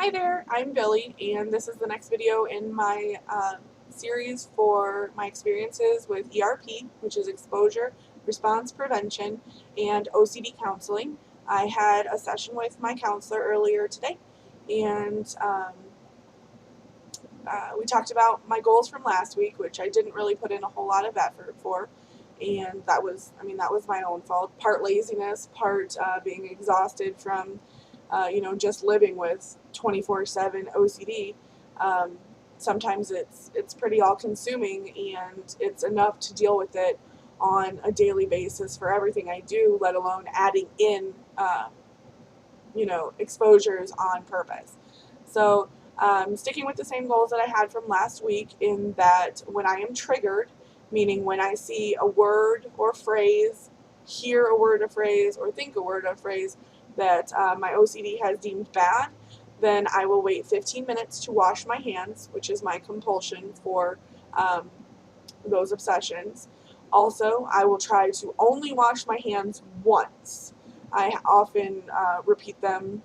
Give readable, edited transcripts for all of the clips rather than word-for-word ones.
Hi there, I'm Billy, and this is the next video in my series for my experiences with ERP, which is Exposure Response Prevention, and OCD counseling. I had a session with my counselor earlier today, and we talked about my goals from last week, which I didn't really put in a whole lot of effort for, and that was my own fault. Part laziness, part being exhausted from just living with 24/7 OCD. Sometimes it's pretty all-consuming, and it's enough to deal with it on a daily basis for everything I do, let alone adding in, exposures on purpose. So, sticking with the same goals that I had from last week, in that when I am triggered, meaning when I see a word or phrase, hear a word or phrase, or think a word or phrase that my OCD has deemed bad, then I will wait 15 minutes to wash my hands, which is my compulsion for those obsessions. Also, I will try to only wash my hands once. I often repeat them,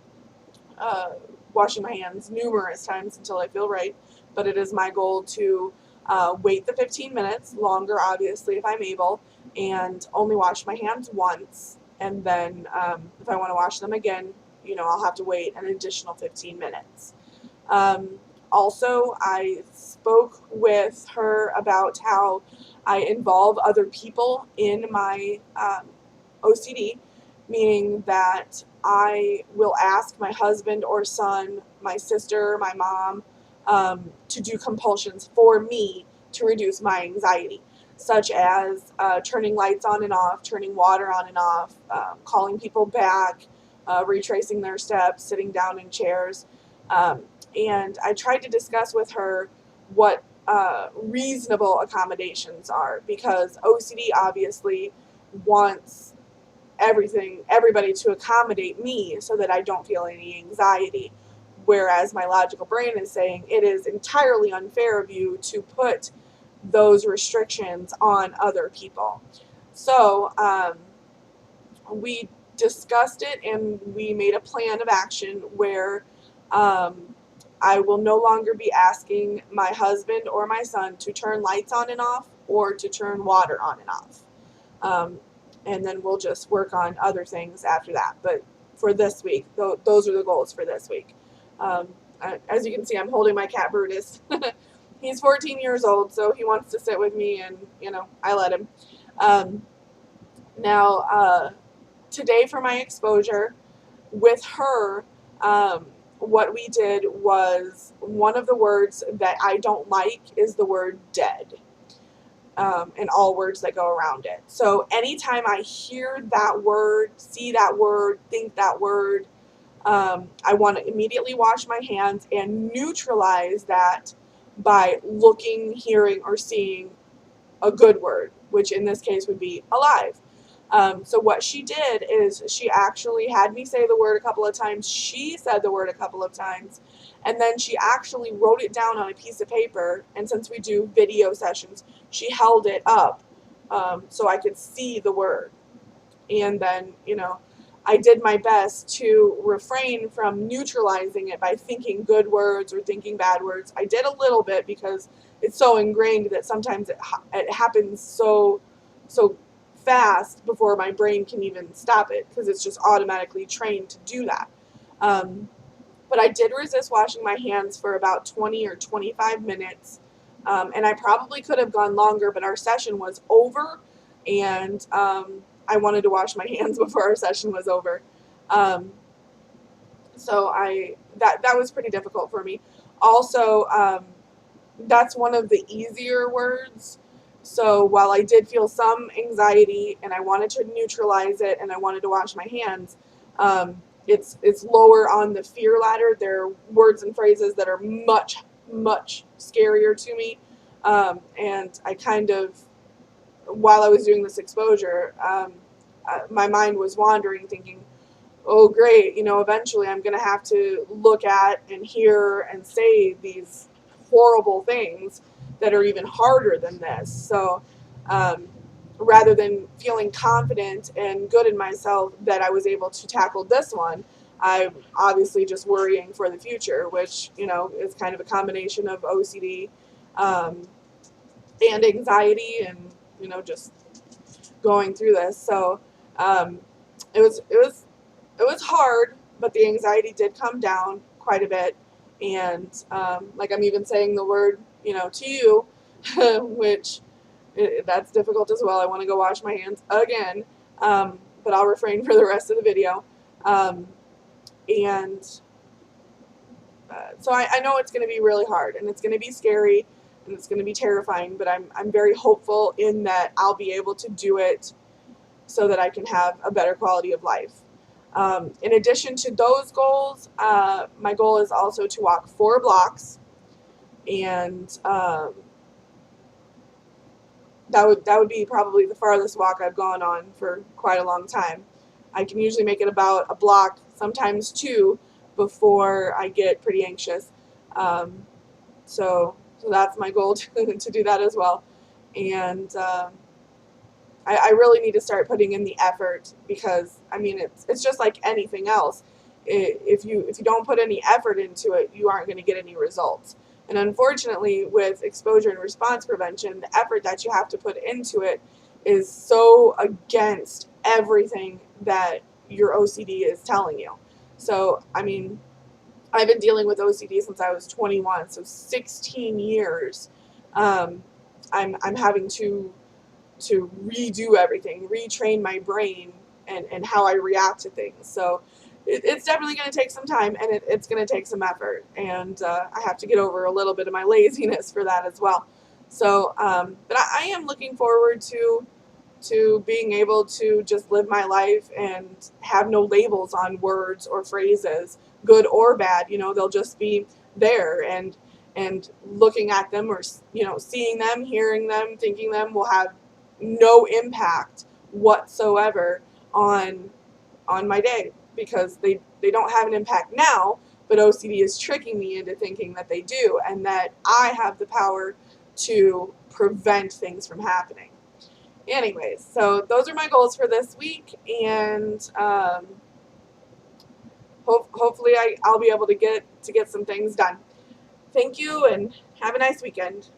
washing my hands numerous times until I feel right, but it is my goal to wait the 15 minutes, longer obviously if I'm able, and only wash my hands once, and then if I want to wash them again, I'll have to wait an additional 15 minutes. Also, I spoke with her about how I involve other people in my OCD, meaning that I will ask my husband or son, my sister, my mom, to do compulsions for me to reduce my anxiety, such as turning lights on and off, turning water on and off, calling people back, retracing their steps, sitting down in chairs. And I tried to discuss with her what reasonable accommodations are, because OCD obviously wants everybody to accommodate me so that I don't feel any anxiety, whereas my logical brain is saying it is entirely unfair of you to put those restrictions on other people. So we discussed it, and we made a plan of action where I will no longer be asking my husband or my son to turn lights on and off, or to turn water on and off. And then we'll just work on other things after that. But for this week, those are the goals for this week. As you can see, I'm holding my cat Brutus. He's 14 years old, so he wants to sit with me, and I let him. Now, today for my exposure with her, what we did was, one of the words that I don't like is the word dead, and all words that go around it. So anytime I hear that word, see that word, think that word, I want to immediately wash my hands and neutralize that by looking, hearing, or seeing a good word, which in this case would be alive. So what she did is, she actually had me say the word a couple of times. She said the word a couple of times, and then she actually wrote it down on a piece of paper. And since we do video sessions, she held it up so I could see the word. And then, I did my best to refrain from neutralizing it by thinking good words or thinking bad words. I did a little bit, because it's so ingrained that sometimes it happens so fast before my brain can even stop it, because it's just automatically trained to do that. But I did resist washing my hands for about 20 or 25 minutes, and I probably could have gone longer, but our session was over, and I wanted to wash my hands before our session was over. So that was pretty difficult for me. Also, that's one of the easier words. So while I did feel some anxiety, and I wanted to neutralize it, and I wanted to wash my hands, it's lower on the fear ladder. There are words and phrases that are much, much scarier to me. And I kind of, while I was doing this exposure, my mind was wandering, thinking, oh great, eventually I'm going to have to look at and hear and say these horrible things that are even harder than this. So rather than feeling confident and good in myself that I was able to tackle this one, I'm obviously just worrying for the future, which, is kind of a combination of OCD, um, and anxiety, and, just going through this. So, um, it was hard, but the anxiety did come down quite a bit. And, like I'm even saying the word, to you, which that's difficult as well. I want to go wash my hands again, but I'll refrain for the rest of the video. Um, and so I know it's going to be really hard, and it's going to be scary, and it's going to be terrifying, but I'm very hopeful in that I'll be able to do it so that I can have a better quality of life. In addition to those goals, my goal is also to walk 4 blocks, and that would be probably the farthest walk I've gone on for quite a long time. I can usually make it about a block, sometimes 2, before I get pretty anxious. Um, so that's my goal to do that as well. And I really need to start putting in the effort, because I mean it's just like anything else. If you don't put any effort into it, you aren't going to get any results. And unfortunately, with exposure and response prevention, the effort that you have to put into it is so against everything that your OCD is telling you. So I mean, I've been dealing with OCD since I was 21, so 16 years. Um, I'm having to redo everything, retrain my brain, and how I react to things. So it's definitely going to take some time, and it's going to take some effort. And I have to get over a little bit of my laziness for that as well. So, but I am looking forward to being able to just live my life and have no labels on words or phrases, good or bad. They'll just be there, and looking at them, or seeing them, hearing them, thinking them, will have no impact whatsoever on my day, because they don't have an impact now, but OCD is tricking me into thinking that they do, and that I have the power to prevent things from happening. Anyways, so those are my goals for this week, and hopefully I'll be able to get some things done. Thank you, and have a nice weekend.